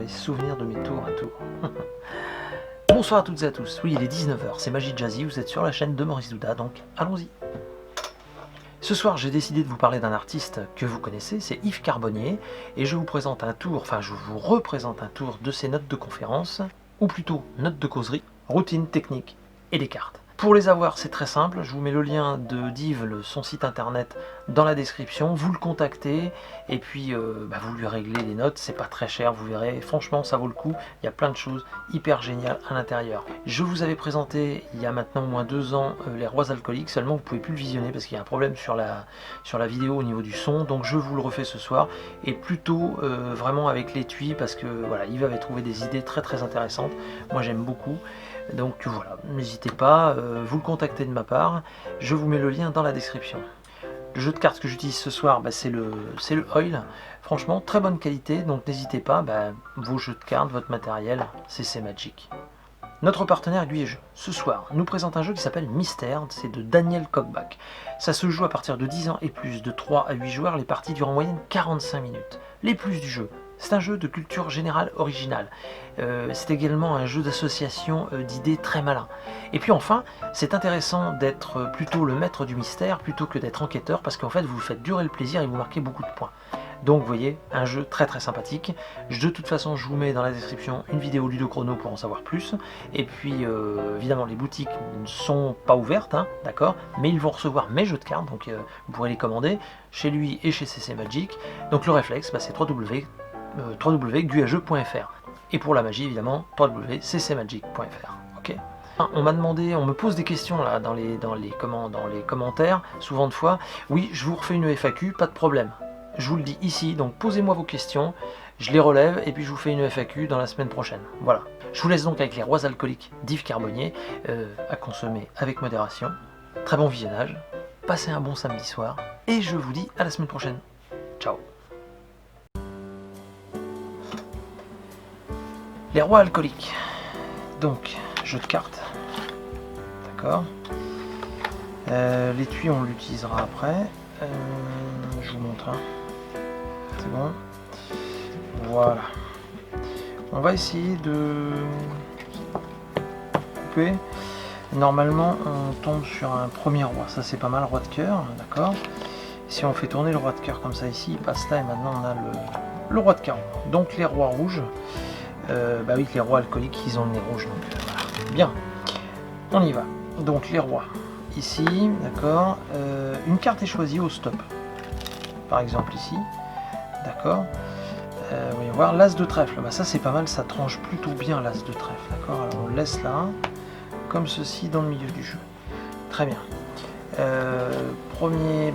les souvenirs de mes tours à tour. Bonsoir à toutes et à tous, oui il est 19 h, c'est Magie Jazzy, vous êtes sur la chaîne de Maurice Douda, donc allons-y. Ce soir j'ai décidé de vous parler d'un artiste que vous connaissez, c'est Yves Carbonnier, et je vous présente un tour, enfin je vous représente un tour de ses notes de conférence, ou plutôt notes de causerie, routine, technique et des cartes. Pour les avoir, c'est très simple, je vous mets le lien d'Yves, son site internet, dans la description, vous le contactez, et puis vous lui réglez les notes, c'est pas très cher, vous verrez, franchement ça vaut le coup, il y a plein de choses hyper géniales à l'intérieur. Je vous avais présenté, il y a maintenant au moins 2 ans, les rois alcooliques, seulement vous pouvez plus le visionner parce qu'il y a un problème sur la vidéo au niveau du son, donc je vous le refais ce soir, et plutôt vraiment avec l'étui, parce que voilà, Yves avait trouvé des idées très très intéressantes, moi j'aime beaucoup. Donc voilà, n'hésitez pas, vous le contactez de ma part, je vous mets le lien dans la description. Le jeu de cartes que j'utilise ce soir, c'est le Oil, franchement très bonne qualité, donc n'hésitez pas, vos jeux de cartes, votre matériel, c'est Magic. Notre partenaire Guy et Jeux, ce soir, nous présente un jeu qui s'appelle Mystère, c'est de Daniel Cockback. Ça se joue à partir de 10 ans et plus, de 3 à 8 joueurs, les parties durent en moyenne 45 minutes. Les plus du jeu, c'est un jeu de culture générale originale. C'est également un jeu d'association d'idées très malin. Et puis enfin, c'est intéressant d'être plutôt le maître du mystère plutôt que d'être enquêteur, parce qu'en fait vous faites durer le plaisir et vous marquez beaucoup de points. Donc vous voyez, un jeu très très sympathique. De toute façon, je vous mets dans la description une vidéo Ludochrono pour en savoir plus. Et puis évidemment, les boutiques ne sont pas ouvertes, hein, d'accord, mais ils vont recevoir mes jeux de cartes, donc vous pourrez les commander chez lui et chez CC Magic. Donc le réflexe, c'est www.guageux.fr. Et pour la magie, évidemment, www.ccmagic.fr. Ok. On m'a demandé, on me pose des questions là dans les commentaires, souvent de fois. Oui, je vous refais une FAQ, pas de problème. Je vous le dis ici, donc posez-moi vos questions, je les relève et puis je vous fais une FAQ dans la semaine prochaine. Voilà. Je vous laisse donc avec les rois alcooliques d'Yves Carbonnier, à consommer avec modération. Très bon visionnage, passez un bon samedi soir et je vous dis à la semaine prochaine. Ciao. Les rois alcooliques. Donc, jeu de cartes. D'accord. L'étui, on l'utilisera après. Je vous montre. C'est bon. Voilà. On va essayer de couper. Normalement, on tombe sur un premier roi. Ça, c'est pas mal, roi de cœur. D'accord. Si on fait tourner le roi de cœur comme ça ici, il passe là et maintenant on a le roi de cœur. Donc, les rois rouges. Oui, les rois alcooliques, ils ont le nez rouge, donc voilà. Bien, on y va. Donc les rois, ici, d'accord, une carte est choisie au stop, par exemple ici, d'accord, voyons voir, l'as de trèfle, ça c'est pas mal, ça tranche plutôt bien l'as de trèfle, d'accord, alors on le laisse là, comme ceci dans le milieu du jeu, très bien. Premier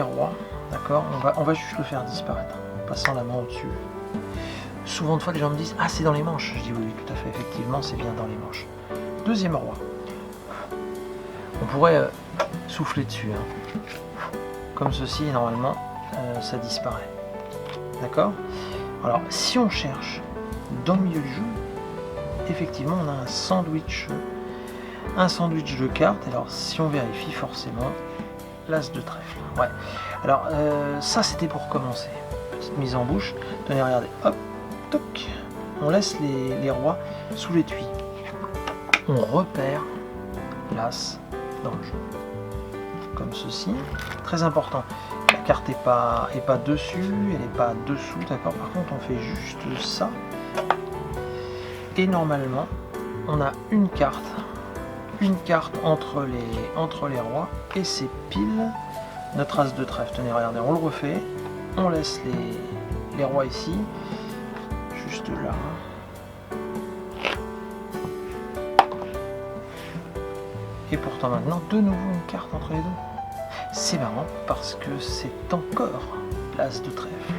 roi, d'accord, on va juste le faire disparaître, en passant la main au-dessus. Souvent de fois les gens me disent « Ah, c'est dans les manches !» Je dis « Oui, tout à fait, effectivement, c'est bien dans les manches. » Deuxième roi. On pourrait souffler dessus. Hein. Comme ceci, normalement, ça disparaît. D'accord? Alors, si on cherche dans le milieu du jeu, effectivement, on a un sandwich de cartes. Alors, si on vérifie, forcément, l'as de trèfle. Ouais. Alors, ça, c'était pour commencer. Petite mise en bouche. Tenez, regardez. Hop. On laisse les rois sous l'étui. On repère l'as dans le jeu. Comme ceci. Très important. La carte n'est pas dessus, elle n'est pas dessous, d'accord. Par contre, on fait juste ça. Et normalement, on a une carte entre les rois. Et c'est pile notre as de trèfle. Tenez, regardez, on le refait. On laisse les rois ici. Juste là. Et pourtant maintenant, de nouveau une carte entre les deux. C'est marrant parce que c'est encore l'as de trèfle.